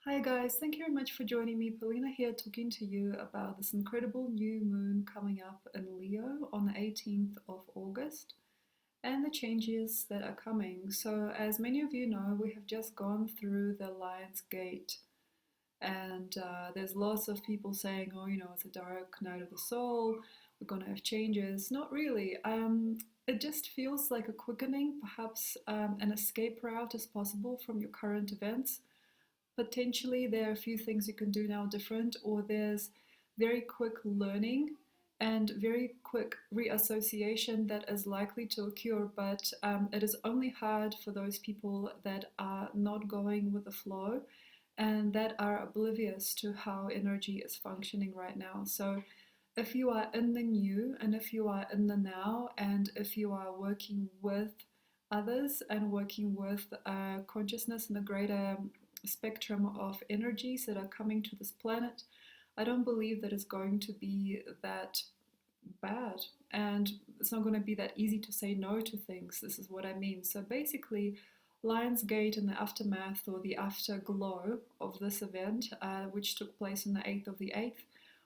Hi guys, thank you very much for joining me. Polina here talking to you about this incredible new moon coming up in Leo on the 18th of August and the changes that are coming. So, as many of you know, we have just gone through the Lion's Gate, and there's lots of people saying, oh, it's a dark night of the soul, we're going to have changes. Not really. It just feels like a quickening, perhaps an escape route is possible from your current events. Potentially there are a few things you can do now different, or there's very quick learning and very quick reassociation that is likely to occur, but it is only hard for those people that are not going with the flow and that are oblivious to how energy is functioning right now. So if you are in the new and if you are in the now and if you are working with others and working with consciousness in a greater spectrum of energies that are coming to this planet, I don't believe that it's going to be that bad. And it's not going to be that easy to say no to things. This is what I mean. So basically, Lionsgate and the aftermath or the afterglow of this event, which took place on the 8th of the 8th.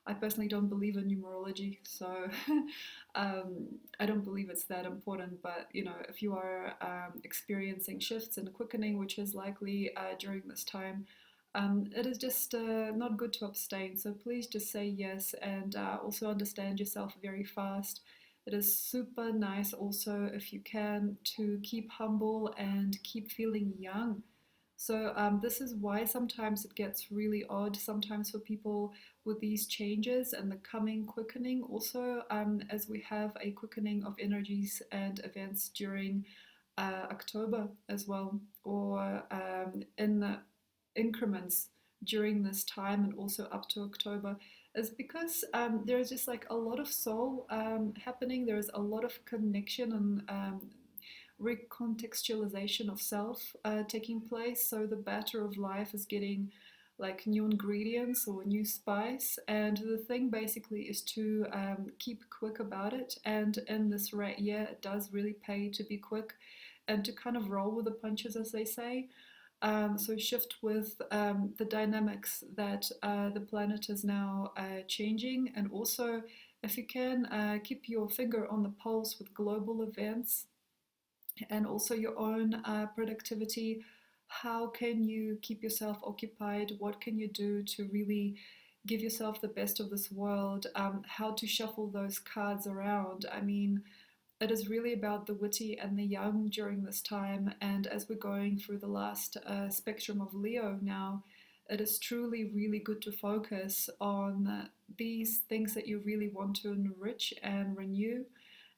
I personally don't believe in numerology, so I don't believe it's that important. But if you are experiencing shifts and quickening, which is likely during this time, it is just not good to abstain. So please just say yes and also understand yourself very fast. It is super nice also, if you can, to keep humble and keep feeling young. So this is why sometimes it gets really odd sometimes for people with these changes and the coming quickening. Also, as we have a quickening of energies and events during October as well, or in the increments during this time and also up to October, is because there's just like a lot of soul happening. There's a lot of connection and recontextualization of self taking place. So the batter of life is getting like new ingredients or new spice, and the thing basically is to keep quick about it. And in this right year, it does really pay to be quick and to kind of roll with the punches, as they say. So shift with the dynamics that the planet is now changing, and also if you can keep your finger on the pulse with global events and also your own productivity. How can you keep yourself occupied? What can you do to really give yourself the best of this world? How to shuffle those cards around? I mean, it is really about the witty and the young during this time. And as we're going through the last spectrum of Leo now, it is truly really good to focus on these things that you really want to enrich and renew,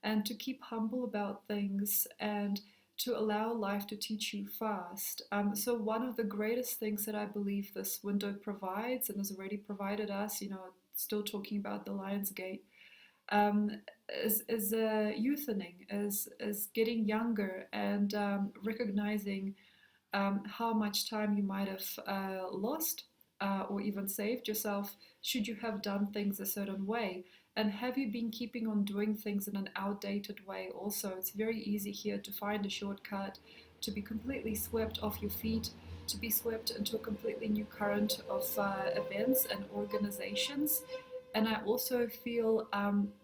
and to keep humble about things and to allow life to teach you fast. So one of the greatest things that I believe this window provides and has already provided us, still talking about the Lion's Gate, um, is youthening, is getting younger and recognizing how much time you might have lost or even saved yourself should you have done things a certain way. And have you been keeping on doing things in an outdated way also? It's very easy here to find a shortcut, to be completely swept off your feet, to be swept into a completely new current of events and organizations. And I also feel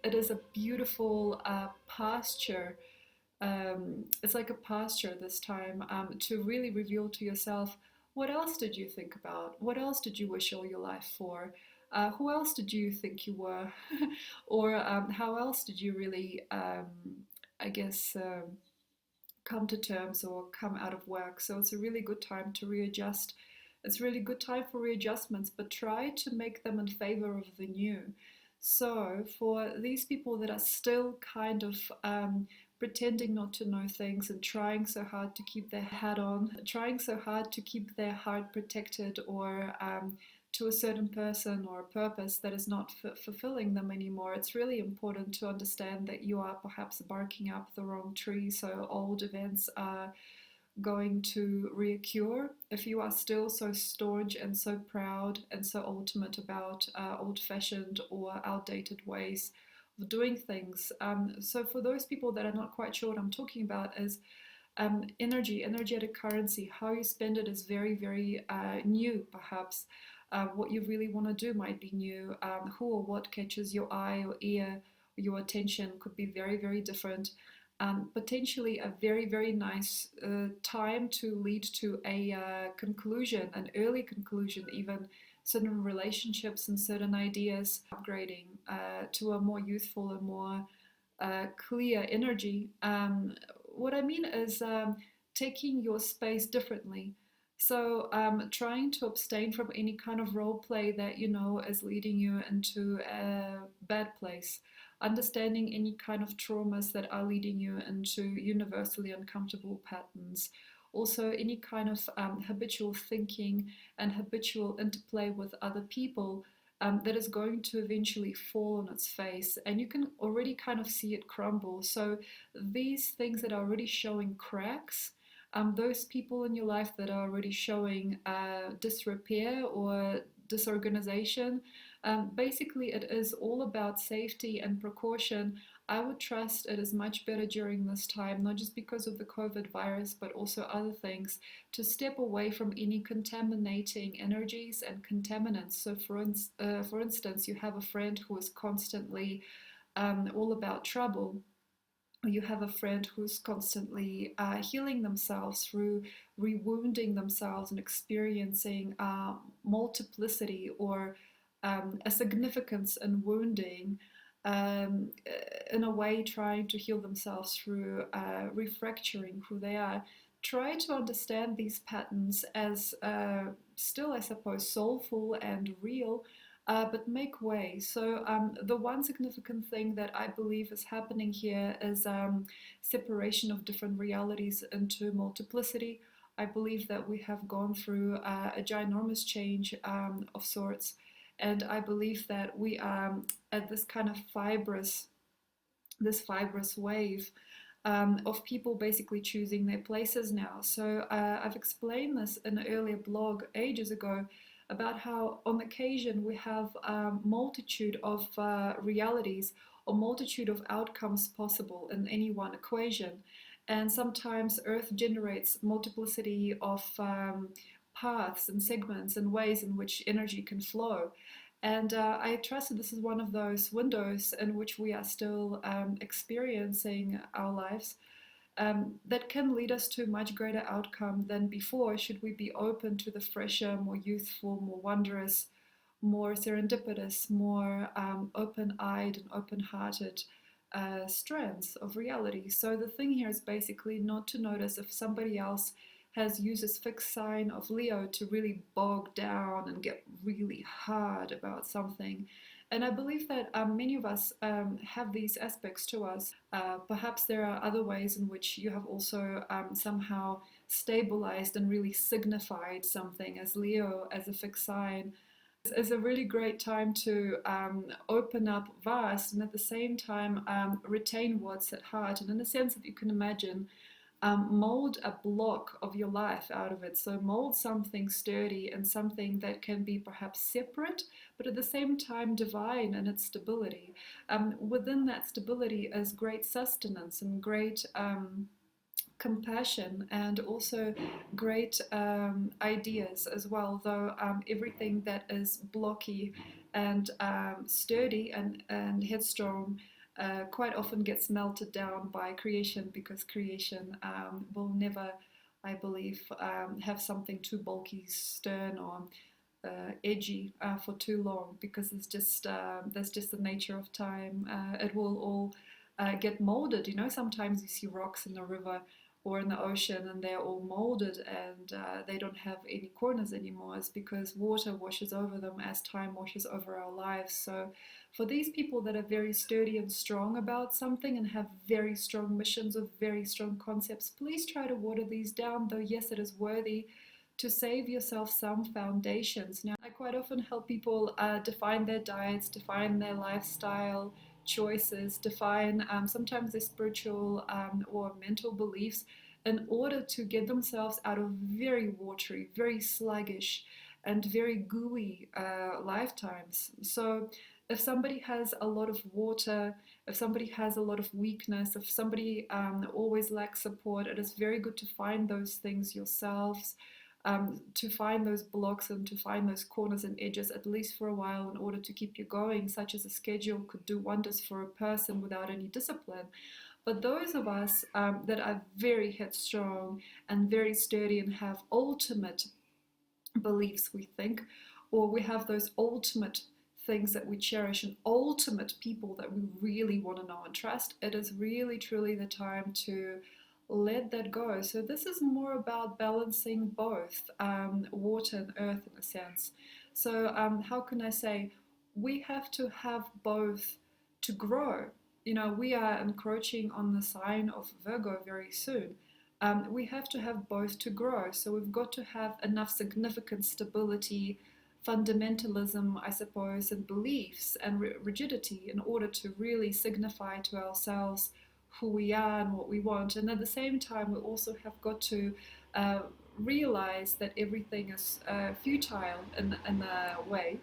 it is a beautiful pasture. It's like a pasture this time, to really reveal to yourself, what else did you think about? What else did you wish all your life for? Who else did you think you were? Or how else did you really, I guess, come to terms or come out of work? So it's a really good time to readjust. It's a really good time for readjustments, but try to make them in favor of the new. So for these people that are still kind of pretending not to know things and trying so hard to keep their hat on, trying so hard to keep their heart protected, or to a certain person or a purpose that is not fulfilling them anymore, it's really important to understand that you are perhaps barking up the wrong tree. So old events are going to reoccur if you are still so staunch and so proud and so ultimate about old-fashioned or outdated ways of doing things. So for those people that are not quite sure what I'm talking about, is Energetic currency. How you spend it is very, very new, perhaps. What you really want to do might be new. Who or what catches your eye or ear or your attention could be very, very different. Potentially a very, very nice time to lead to a conclusion, an early conclusion, even certain relationships and certain ideas, upgrading to a more youthful and more clear energy. What I mean is taking your space differently. So, trying to abstain from any kind of role play that you know is leading you into a bad place. Understanding any kind of traumas that are leading you into universally uncomfortable patterns. Also, any kind of habitual thinking and habitual interplay with other people that is going to eventually fall on its face, and you can already kind of see it crumble. So these things that are already showing cracks, those people in your life that are already showing disrepair or disorganization, basically it is all about safety and precaution. I would trust it is much better during this time, not just because of the COVID virus, but also other things, to step away from any contaminating energies and contaminants. So, for instance, you have a friend who is constantly all about trouble. You have a friend who's constantly healing themselves through rewounding themselves and experiencing multiplicity or a significance in wounding, um, in a way trying to heal themselves through refracturing who they are. Try to understand these patterns as still, I suppose, soulful and real, but make way. So, the one significant thing that I believe is happening here is separation of different realities into multiplicity. I believe that we have gone through a ginormous change of sorts, and I believe that we are at this kind of fibrous wave of people basically choosing their places now. So I've explained this in an earlier blog ages ago about how on occasion we have a multitude of realities or multitude of outcomes possible in any one equation. And sometimes Earth generates multiplicity of paths and segments and ways in which energy can flow. And I trust that this is one of those windows in which we are still experiencing our lives, that can lead us to much greater outcome than before, should we be open to the fresher, more youthful, more wondrous, more serendipitous, more open-eyed and open-hearted strands of reality. So the thing here is basically not to notice if somebody else has used this fixed sign of Leo to really bog down and get really hard about something. And I believe that many of us have these aspects to us. Perhaps there are other ways in which you have also somehow stabilized and really signified something as Leo, as a fixed sign. It's a really great time to open up vast and at the same time retain what's at heart. And in a sense, if you can imagine, mold a block of your life out of it. So mold something sturdy and something that can be perhaps separate, but at the same time divine in its stability. Within that stability is great sustenance and great compassion and also great ideas as well, though everything that is blocky and sturdy and headstrong quite often gets melted down by creation, because creation will never, I believe, have something too bulky, stern, or edgy for too long, because it's just that's just the nature of time. It will all get molded. You know, sometimes you see rocks in the river or in the ocean and they're all molded and they don't have any corners anymore. It's because water washes over them as time washes over our lives. So for these people that are very sturdy and strong about something and have very strong missions or very strong concepts, please try to water these down, though yes, it is worthy to save yourself some foundations. Now, I quite often help people define their diets, define their lifestyle choices, define sometimes their spiritual or mental beliefs in order to get themselves out of very watery, very sluggish, and very gooey lifetimes. So if somebody has a lot of water, if somebody has a lot of weakness, if somebody always lacks support, it is very good to find those things yourselves, to find those blocks and to find those corners and edges, at least for a while, in order to keep you going, such as a schedule could do wonders for a person without any discipline. But those of us that are very headstrong and very sturdy and have ultimate beliefs, we think, or we have those ultimate things that we cherish and ultimate people that we really want to know and trust, it is really truly the time to let that go. So this is more about balancing both water and earth in a sense. So how can I say, we have to have both to grow. You know, we are encroaching on the sign of Virgo very soon. We have to have both to grow. So we've got to have enough significant stability, fundamentalism, I suppose, and beliefs and rigidity in order to really signify to ourselves who we are and what we want. And at the same time, we also have got to uh, realize that everything is futile in a way,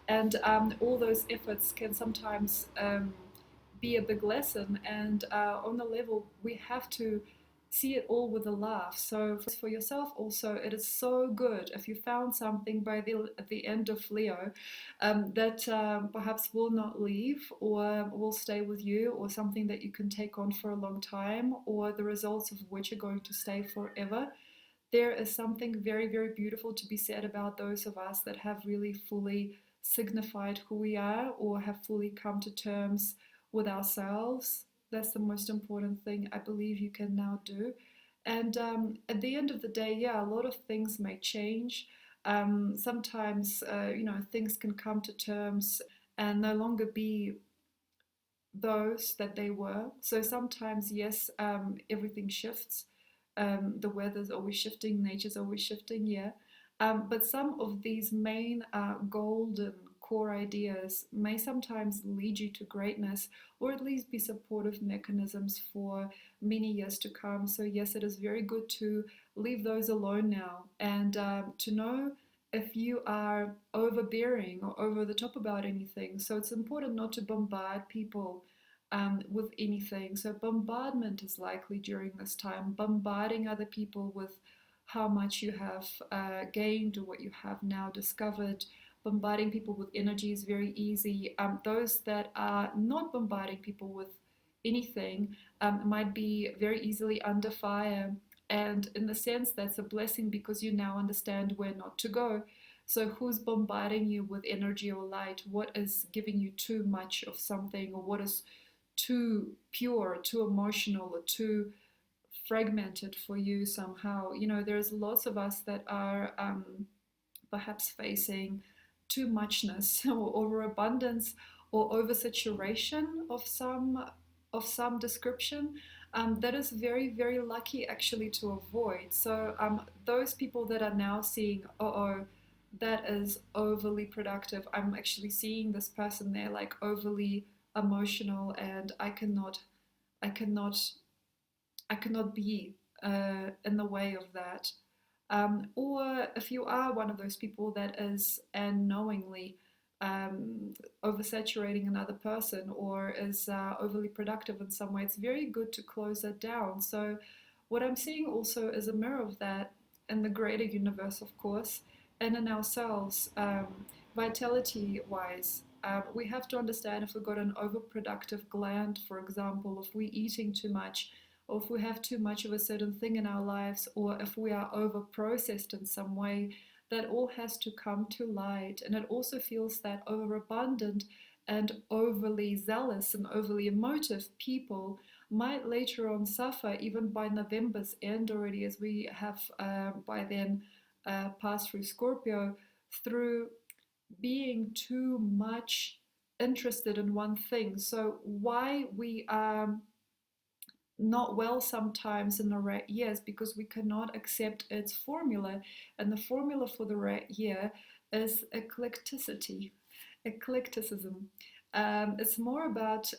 and all those efforts can sometimes be a big lesson. And on the level, we have to see it all with a laugh. So for yourself also, it is so good if you found something by the at the end of Leo that perhaps will not leave or will stay with you, or something that you can take on for a long time, or the results of which are going to stay forever. There is something very, very beautiful to be said about those of us that have really fully signified who we are, or have fully come to terms with ourselves. That's the most important thing I believe you can now do. And at the end of the day, yeah, a lot of things may change. Sometimes, things can come to terms and no longer be those that they were. So sometimes, yes, everything shifts. The weather's always shifting, nature's always shifting, yeah. But some of these main golden core ideas may sometimes lead you to greatness, or at least be supportive mechanisms for many years to come. So, yes, it is very good to leave those alone now, and to know if you are overbearing or over the top about anything. So it's important not to bombard people with anything. So bombardment is likely during this time, bombarding other people with how much you have gained or what you have now discovered. Bombarding people with energy is very easy. Those that are not bombarding people with anything might be very easily under fire. And in the sense, that's a blessing because you now understand where not to go. So, who's bombarding you with energy or light? What is giving you too much of something, or what is too pure, too emotional, or too fragmented for you somehow? You know, there's lots of us that are perhaps facing too muchness or overabundance or oversaturation of some description. That is very, very lucky actually to avoid. So those people that are now seeing, oh, that is overly productive. I'm actually seeing this person there like overly emotional, and I cannot, I cannot be in the way of that. Or if you are one of those people that is unknowingly oversaturating another person, or is overly productive in some way, it's very good to close that down. So, what I'm seeing also is a mirror of that in the greater universe, of course, and in ourselves, vitality wise. We have to understand if we've got an overproductive gland, for example, if we're eating too much, or if we have too much of a certain thing in our lives, or if we are over processed in some way, that all has to come to light. And it also feels that overabundant and overly zealous and overly emotive people might later on suffer, even by November's end already, as we have by then passed through Scorpio, through being too much interested in one thing. So, why we are not well sometimes in the rat years, because we cannot accept its formula. And the formula for the rat year is eclecticity, eclecticism. It's more about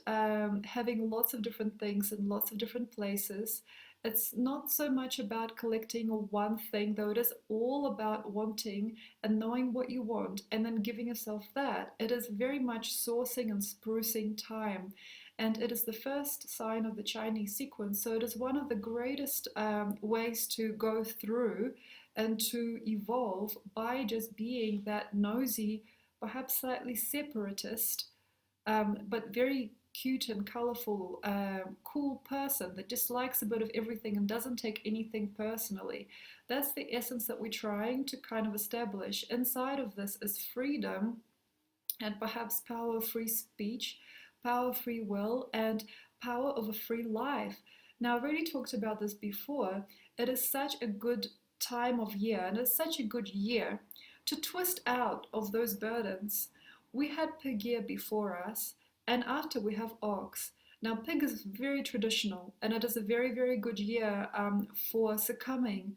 having lots of different things in lots of different places, It's not so much about collecting one thing, though it is all about wanting and knowing what you want and then giving yourself that. It is very much sourcing and sprucing time. And it is the first sign of the Chinese sequence. So it is one of the greatest ways to go through and to evolve by just being that nosy, perhaps slightly separatist, but very cute and colorful, cool person that just likes a bit of everything and doesn't take anything personally. That's the essence that we're trying to kind of establish. Inside of this is freedom and perhaps power of free speech, power of free will, and power of a free life. Now, I've already talked about this before. It is such a good time of year, and it's such a good year to twist out of those burdens. We had pig year before us, and after we have ox. Now, pig is very traditional, and it is a very, very good year for succumbing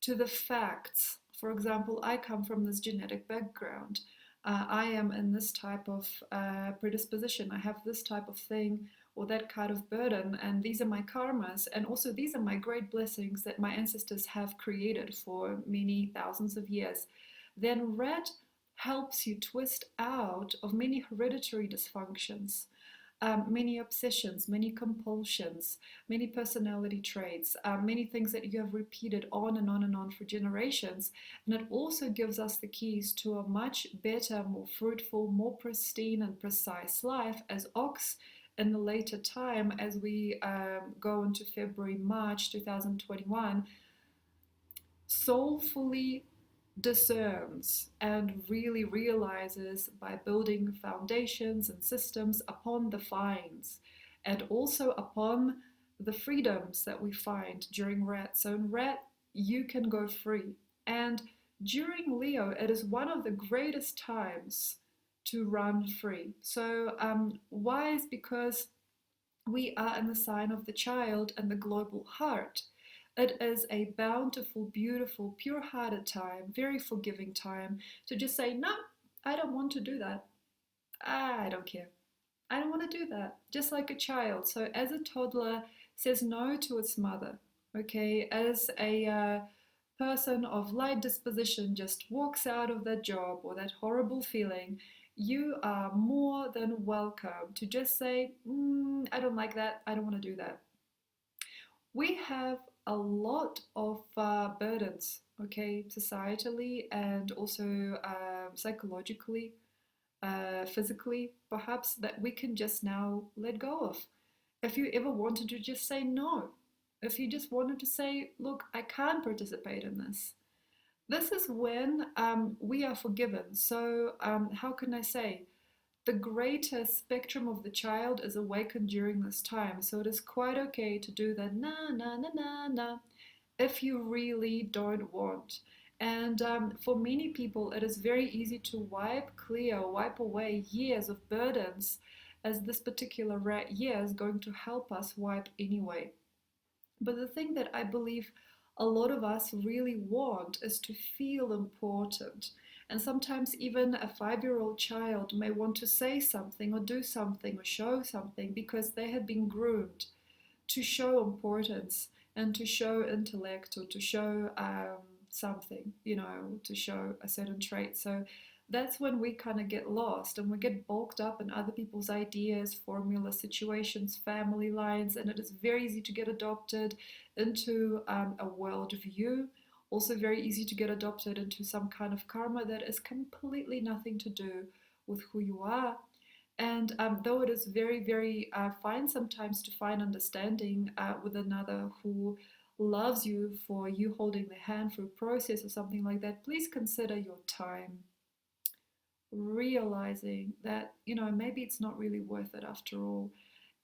to the facts. For example, I come from this genetic background. I am in this type of predisposition. I have this type of thing or that kind of burden, and these are my karmas, and also these are my great blessings that my ancestors have created for many thousands of years. Then red helps you twist out of many hereditary dysfunctions, many obsessions, many compulsions, many personality traits, many things that you have repeated on and on and on for generations. And it also gives us the keys to a much better, more fruitful, more pristine and precise life as ox in the later time as we go into February, March 2021, soulfully discerns and really realizes by building foundations and systems upon the finds and also upon the freedoms that we find during Rat. So in Rat, you can go free. And during Leo, it is one of the greatest times to run free. So why is because we are in the sign of the child and the global heart. It is a bountiful, beautiful, pure hearted time, very forgiving time to just say, no, I don't want to do that. I don't care. I don't want to do that. Just like a child. So, as a toddler says no to its mother, okay, as a person of light disposition just walks out of that job or that horrible feeling, you are more than welcome to just say, I don't like that. I don't want to do that. We have a lot of burdens, okay, societally and also psychologically, physically, perhaps, that we can just now let go of. If you ever wanted to just say no, if you just wanted to say, look, I can't participate in this. This is when we are forgiven. So, how can I say? The greater spectrum of the child is awakened during this time. So it is quite okay to do the na na na na na if you really don't want. And for many people, it is very easy to wipe clear, wipe away years of burdens, as this particular year is going to help us wipe anyway. But the thing that I believe a lot of us really want is to feel important. And sometimes even a 5-year-old child may want to say something or do something or show something because they have been groomed to show importance and to show intellect or to show something, to show a certain trait. So that's when we kind of get lost and we get bulked up in other people's ideas, formula, situations, family lines, and it is very easy to get adopted into a worldview. Also, very easy to get adopted into some kind of karma that is completely nothing to do with who you are. And though it is very, very fine sometimes to find understanding with another who loves you for you holding their hand through a process or something like that, please consider your time, realizing that, maybe it's not really worth it after all.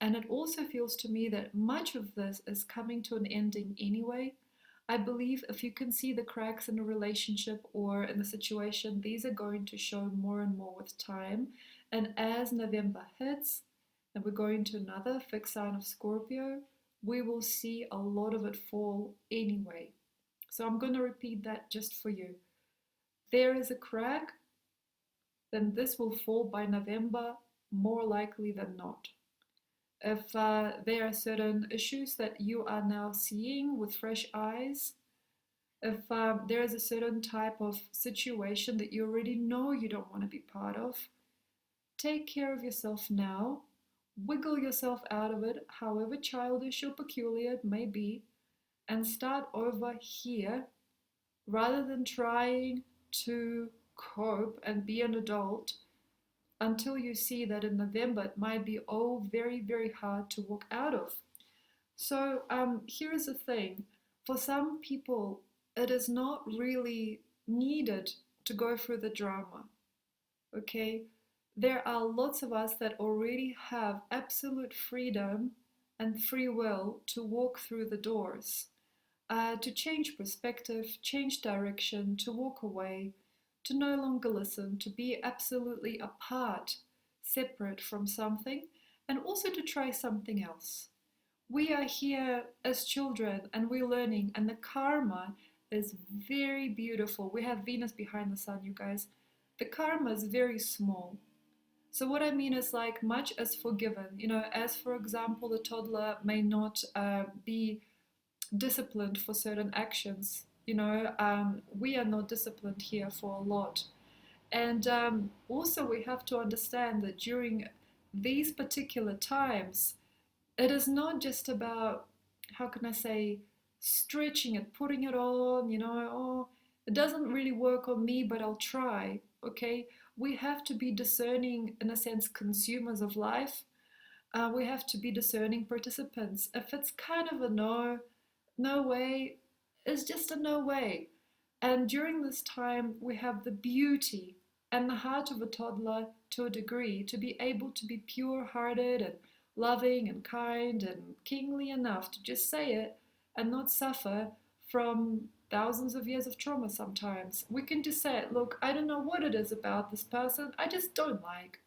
And it also feels to me that much of this is coming to an ending anyway. I believe if you can see the cracks in a relationship or in the situation, these are going to show more and more with time. And as November hits and we're going to another fixed sign of Scorpio, we will see a lot of it fall anyway. So I'm going to repeat that just for you. There is a crack, then this will fall by November, more likely than not. If there are certain issues that you are now seeing with fresh eyes, if there is a certain type of situation that you already know you don't want to be part of, take care of yourself now. Wiggle yourself out of it, however childish or peculiar it may be, and start over here rather than trying to cope and be an adult until you see that in November it might be very, very hard to walk out of. So here's the thing, for some people, it is not really needed to go through the drama, okay? There are lots of us that already have absolute freedom and free will to walk through the doors, to change perspective, change direction, to walk away, to no longer listen, to be absolutely apart, separate from something, and also to try something else. We are here as children and we're learning, and the karma is very beautiful. We have Venus behind the sun, you guys. The karma is very small. So, what I mean is, like, much as forgiven, as for example, the toddler may not be disciplined for certain actions. We are not disciplined here for a lot. And also, we have to understand that during these particular times, it is not just about, how can I say, stretching it, putting it on, oh, it doesn't really work on me, but I'll try, okay? We have to be discerning, in a sense, consumers of life. We have to be discerning participants. If it's kind of a no, no way, it's just a no way. And during this time, we have the beauty and the heart of a toddler to a degree to be able to be pure hearted and loving and kind and kingly enough to just say it and not suffer from thousands of years of trauma sometimes. We can just say it, look, I don't know what it is about this person, I just don't like.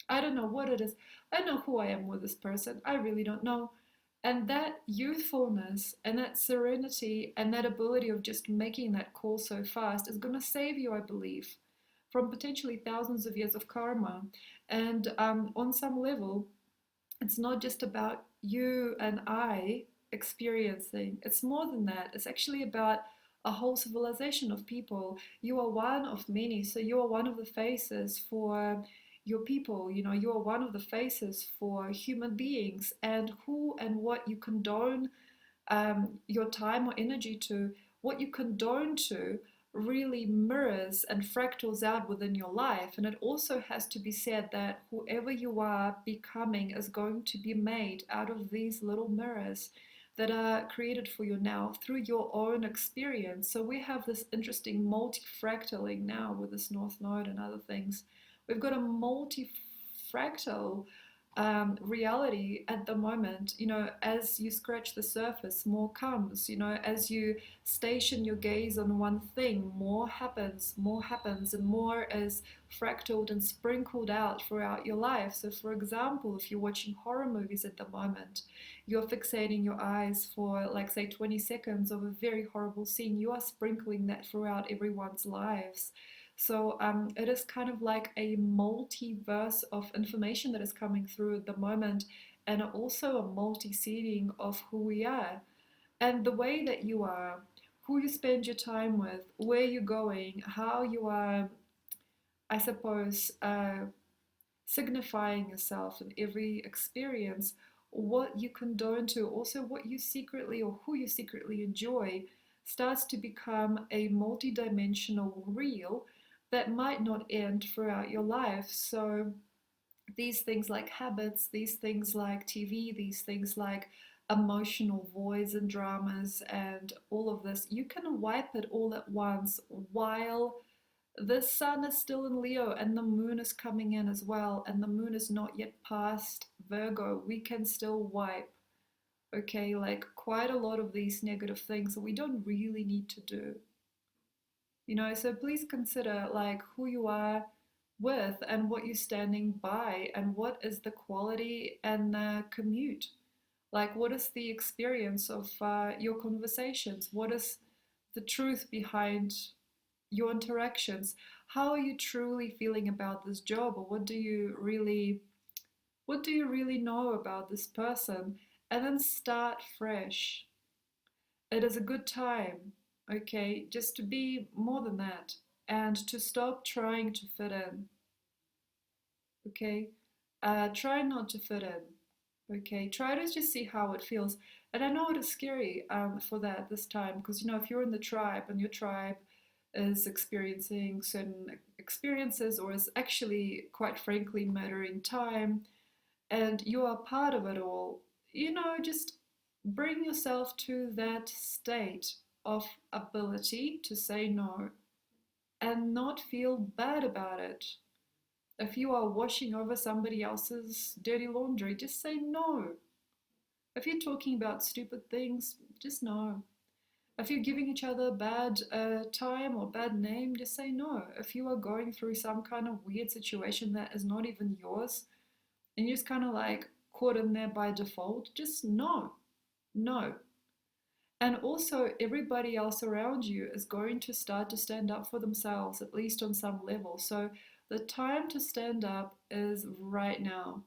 I don't know what it is. I know who I am with this person. I really don't know. And that youthfulness and that serenity and that ability of just making that call so fast is going to save you, I believe, from potentially thousands of years of karma. And on some level, it's not just about you and I experiencing, it's more than that. It's actually about a whole civilization of people. You are one of many, so you are one of the faces for your people. You are one of the faces for human beings, and who and what you condone your time or energy to, what you condone to, really mirrors and fractals out within your life. And it also has to be said that whoever you are becoming is going to be made out of these little mirrors that are created for you now through your own experience. So we have this interesting multi-fractaling now with this North Node and other things. We've got a multi-fractal reality at the moment. As you scratch the surface, more comes. As you station your gaze on one thing, more happens, and more is fractaled and sprinkled out throughout your life. So, for example, if you're watching horror movies at the moment, you're fixating your eyes for, like, say, 20 seconds of a very horrible scene. You are sprinkling that throughout everyone's lives. So it is kind of like a multiverse of information that is coming through at the moment, and also a multi-seeding of who we are and the way that you are, who you spend your time with, where you're going, how you are, I suppose, signifying yourself in every experience, what you condone to, also what you secretly or who you secretly enjoy, starts to become a multi-dimensional reel that might not end throughout your life. So these things like habits, these things like TV, these things like emotional voids and dramas and all of this, you can wipe it all at once while the sun is still in Leo and the moon is coming in as well, and the moon is not yet past Virgo. We can still wipe, okay, like quite a lot of these negative things that we don't really need to do. So please consider, like, who you are with and what you're standing by, and what is the quality and the commute. Like, what is the experience of your conversations? What is the truth behind your interactions? How are you truly feeling about this job, or what do you really What do you really know about this person? And then start fresh. It is a good time, okay, just to be more than that and to stop trying to fit in, okay? Try not to fit in, okay? Try to just see how it feels. And I know it is scary for that this time because, you know, if you're in the tribe and your tribe is experiencing certain experiences or is actually, quite frankly, murdering time and you are part of it all, you know, just bring yourself to that state of ability to say no and not feel bad about it. If you are washing over somebody else's dirty laundry, just say no. If you're talking about stupid things, just no. If you're giving each other bad time or bad name, just say no. If you are going through some kind of weird situation that is not even yours, and you're just kind of like caught in there by default, just no, no. And also, everybody else around you is going to start to stand up for themselves, at least on some level. So the time to stand up is right now.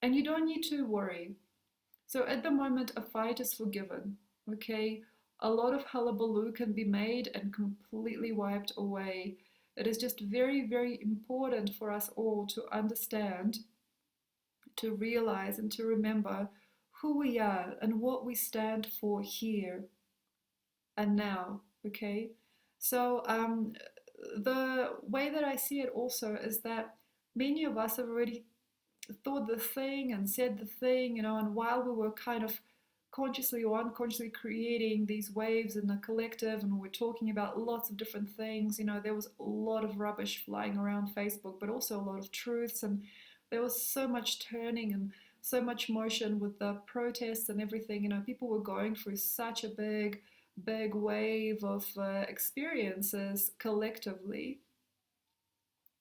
And you don't need to worry. So at the moment, a fight is forgiven. Okay? A lot of hullabaloo can be made and completely wiped away. It is just very, very important for us all to understand, to realize, and to remember who we are and what we stand for here and now. Okay, so the way that I see it also is that many of us have already thought the thing and said the thing, you know, and while we were kind of consciously or unconsciously creating these waves in the collective and we're talking about lots of different things, you know, there was a lot of rubbish flying around Facebook, but also a lot of truths, and there was so much turning and so much motion with the protests and everything. You know, people were going through such a big wave of experiences collectively,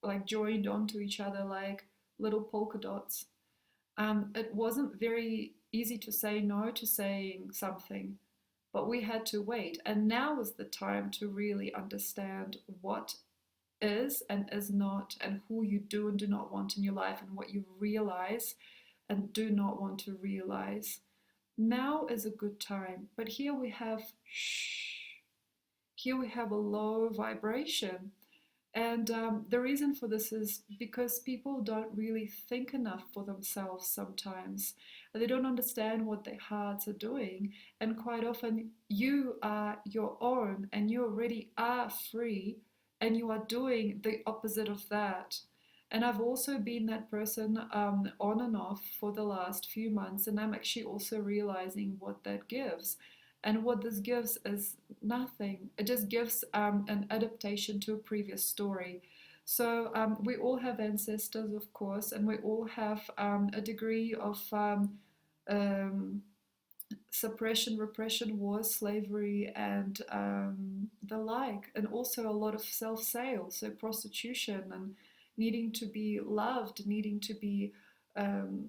like joined onto each other like little polka dots. It wasn't very easy to say no to saying something, but we had to wait. And now is the time to really understand what is and is not, and who you do and do not want in your life, and what you realize and do not want to realize. Now is a good time. But here we have shh. Here we have a low vibration. And the reason for this is because people don't really think enough for themselves sometimes. They don't understand what their hearts are doing. And quite often, you are your own and you already are free, and you are doing the opposite of that. And I've also been that person on and off for the last few months, and I'm actually also realizing what that gives. And what this gives is nothing. It just gives an adaptation to a previous story. So we all have ancestors, of course, and we all have a degree of um, suppression, repression, wars, slavery, and the like, and also a lot of self-sale, so prostitution and needing to be loved, needing to be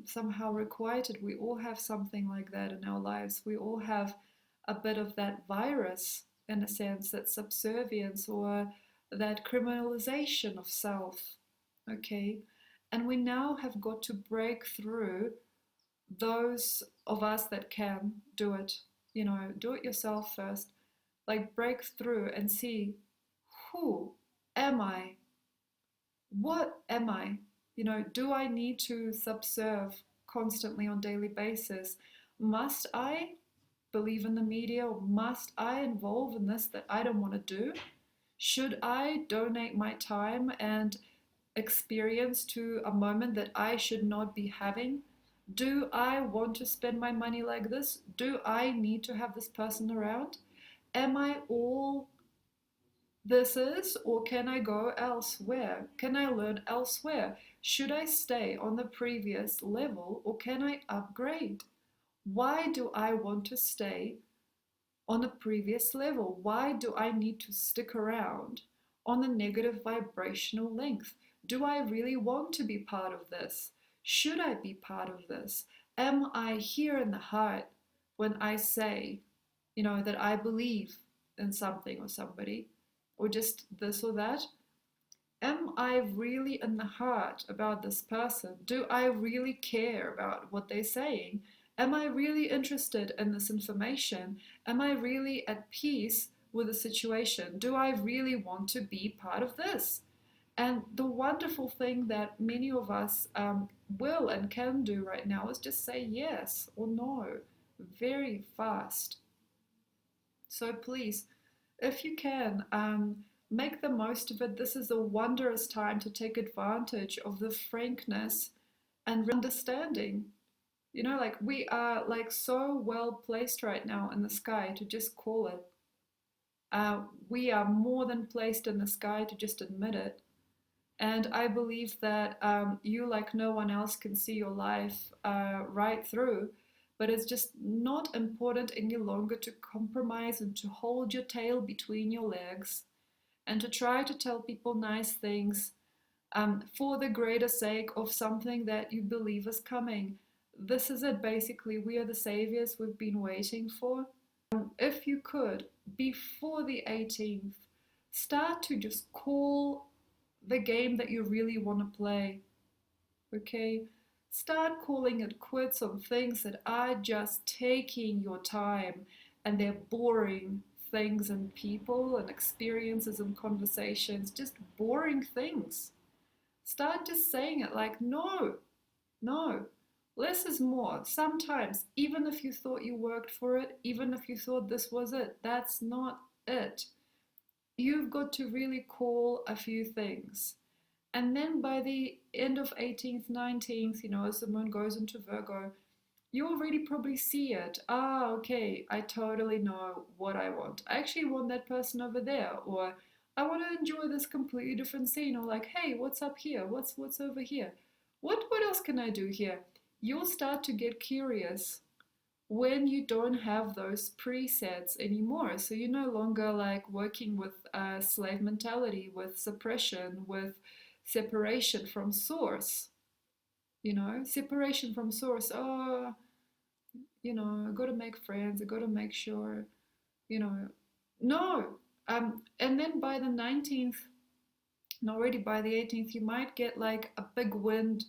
somehow requited. We all have something like that in our lives. We all have a bit of that virus, in a sense, that subservience or that criminalization of self. Okay, and we now have got to break through, those of us that can do it, you know, do it yourself first. Like break through and see, who am I? What am I? You know, do I need to subserve constantly on daily basis? Must I believe in the media, or must I involve in this that I don't want to do? Should I donate my time and experience to a moment that I should not be having? Do I want to spend my money like this? Do I need to have this person around? Am I all this is, or can I go elsewhere? Can I learn elsewhere? Should I stay on the previous level, or can I upgrade? Why do I want to stay on the previous level? Why do I need to stick around on the negative vibrational length? Do I really want to be part of this? Should I be part of this? Am I here in the heart when I say, you know, that I believe in something or somebody, or just this or that? Am I really in the heart about this person? Do I really care about what they're saying? Am I really interested in this information? Am I really at peace with the situation? Do I really want to be part of this? And the wonderful thing that many of us will and can do right now is just say yes or no very fast. So please, if you can, make the most of it. This is a wondrous time to take advantage of the frankness and understanding. You know, like we are like so well placed right now in the sky to just call it. We are more than placed in the sky to just admit it. And I believe that you, like no one else, can see your life right through. But it's just not important any longer to compromise and to hold your tail between your legs and to try to tell people nice things for the greater sake of something that you believe is coming. This is it basically. We are the saviors we've been waiting for. If you could, before the 18th, start to just call the game that you really want to play. Okay? Start calling it quits on things that are just taking your time and they're boring things and people and experiences and conversations, just boring things. Start just saying it like, no, no, less is more. Sometimes, even if you thought you worked for it, even if you thought this was it, that's not it. You've got to really call a few things. And then by the end of 18th, 19th, you know, as the moon goes into Virgo, you already probably see it. Ah, okay, I totally know what I want. I actually want that person over there, or I want to enjoy this completely different scene, or like, hey, what's up here? What's over here? What else can I do here? You'll start to get curious when you don't have those presets anymore. So you're no longer like working with slave mentality, with suppression, with separation from source. You know, separation from source. Oh, you know, I got to make friends. I got to make sure, you know, no. And then by the 19th, and already by the 18th, you might get like a big wind.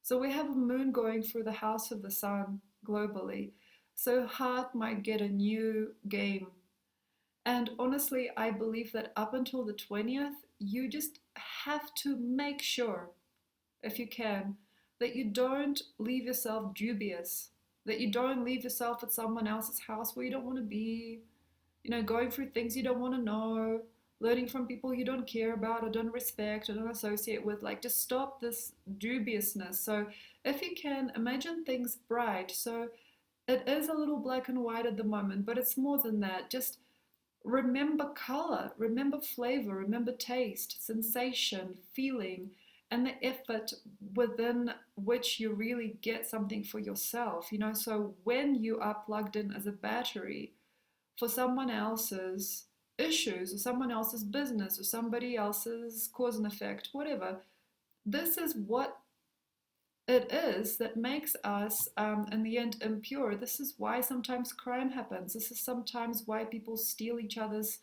So we have a moon going through the house of the sun globally. So heart might get a new game. And honestly, I believe that up until the 20th, you just have to make sure, if you can, that you don't leave yourself dubious, that you don't leave yourself at someone else's house where you don't want to be, you know, going through things you don't want to know, learning from people you don't care about or don't respect or don't associate with. Like, just stop this dubiousness. So, if you can, imagine things bright. So, it is a little black and white at the moment, but it's more than that. Just remember color, remember flavor, remember taste, sensation, feeling, and the effort within which you really get something for yourself. You know, so when you are plugged in as a battery for someone else's issues or someone else's business or somebody else's cause and effect, whatever, this is what it is that makes us, in the end, impure. This is why sometimes crime happens. This is sometimes why people steal each other's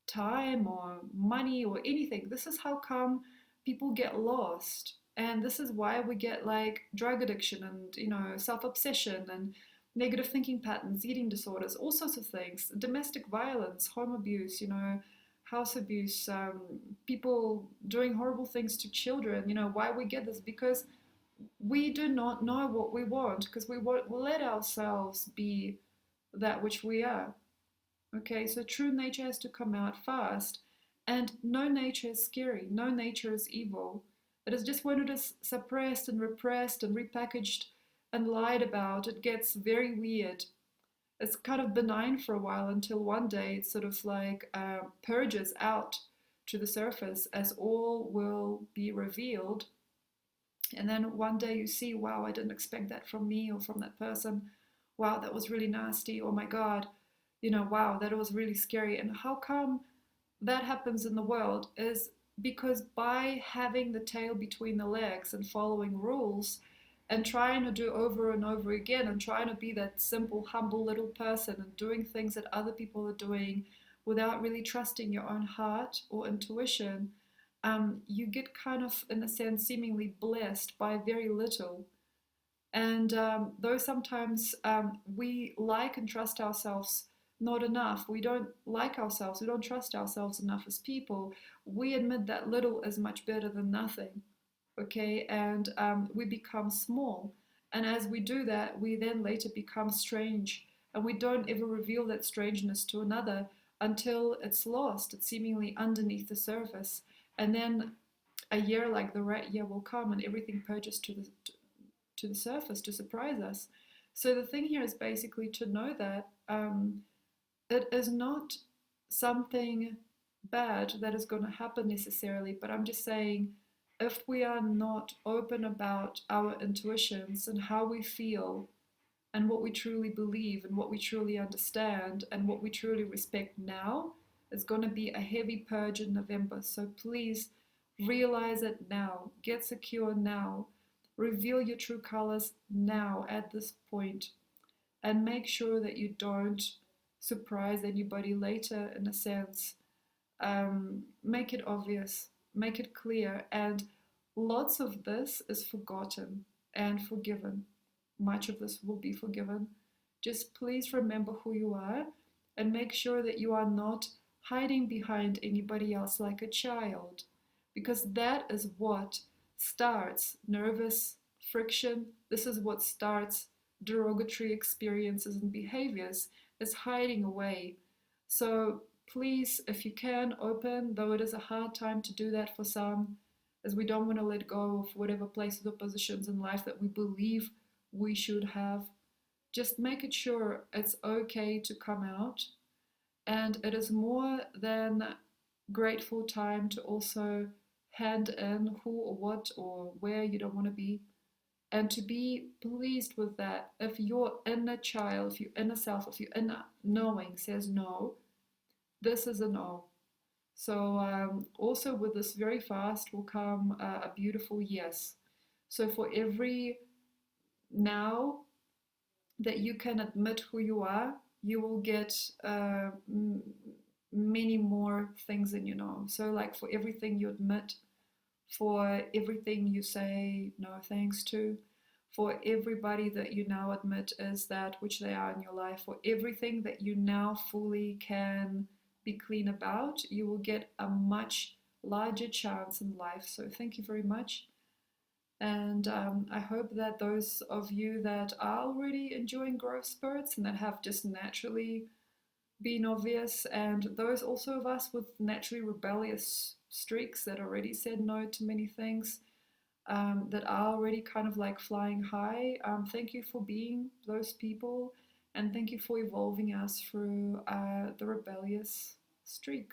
time or money or anything. This is how come people get lost. And this is why we get like drug addiction and, you know, self-obsession and negative thinking patterns, eating disorders, all sorts of things, domestic violence, home abuse, you know, house abuse, people doing horrible things to children. You know, why we get this? Because we do not know what we want, because we won't let ourselves be that which we are. Okay, so true nature has to come out fast. And no nature is scary, no nature is evil. It is just when it is suppressed and repressed and repackaged and lied about, it gets very weird. It's kind of benign for a while until one day it sort of like purges out to the surface as all will be revealed. And then one day you see, wow, I didn't expect that from me or from that person. Wow, that was really nasty. Oh my God, you know, wow, that was really scary. And how come that happens in the world is because by having the tail between the legs and following rules and trying to do over and over again and trying to be that simple, humble little person and doing things that other people are doing without really trusting your own heart or intuition, you get kind of, in a sense, seemingly blessed by very little. And though sometimes we like and trust ourselves not enough, we don't like ourselves, we don't trust ourselves enough as people, we admit that little is much better than nothing. Okay, and we become small. And as we do that, we then later become strange. And we don't ever reveal that strangeness to another until it's lost, it's seemingly underneath the surface. And then a year like the rat year will come and everything purges to the surface to surprise us. So the thing here is basically to know that it is not something bad that is going to happen necessarily, but I'm just saying if we are not open about our intuitions and how we feel and what we truly believe and what we truly understand and what we truly respect now, it's going to be a heavy purge in November. So please realize it now, get secure now, reveal your true colors now at this point, and make sure that you don't surprise anybody later, in a sense. Make it obvious, make it clear, and lots of this is forgotten and forgiven. Much of this will be forgiven. Just please remember who you are and make sure that you are not hiding behind anybody else like a child, because that is what starts nervous friction. This is what starts derogatory experiences and behaviors, is hiding away. So please, if you can, open, though it is a hard time to do that for some, as we don't want to let go of whatever places or positions in life that we believe we should have. Just make it sure it's okay to come out. And it is more than grateful time to also hand in who or what or where you don't want to be, and to be pleased with that. If your inner child, if your inner self, if your inner knowing says no, this is a no. So also with this very fast will come a beautiful yes. So for every now that you can admit who you are, you will get many more things in you know. So like for everything you admit, for everything you say no thanks to, for everybody that you now admit is that which they are in your life, for everything that you now fully can be clean about, you will get a much larger chance in life. So thank you very much. And I hope that those of you that are already enjoying growth spurts and that have just naturally been obvious, and those also of us with naturally rebellious streaks that already said no to many things, that are already kind of like flying high. Thank you for being those people, and thank you for evolving us through the rebellious streak.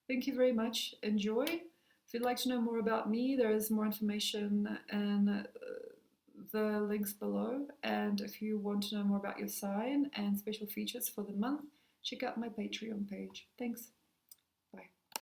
Thank you very much. Enjoy. If you'd like to know more about me, there is more information in the links below. And if you want to know more about your sign and special features for the month, check out my Patreon page. Thanks.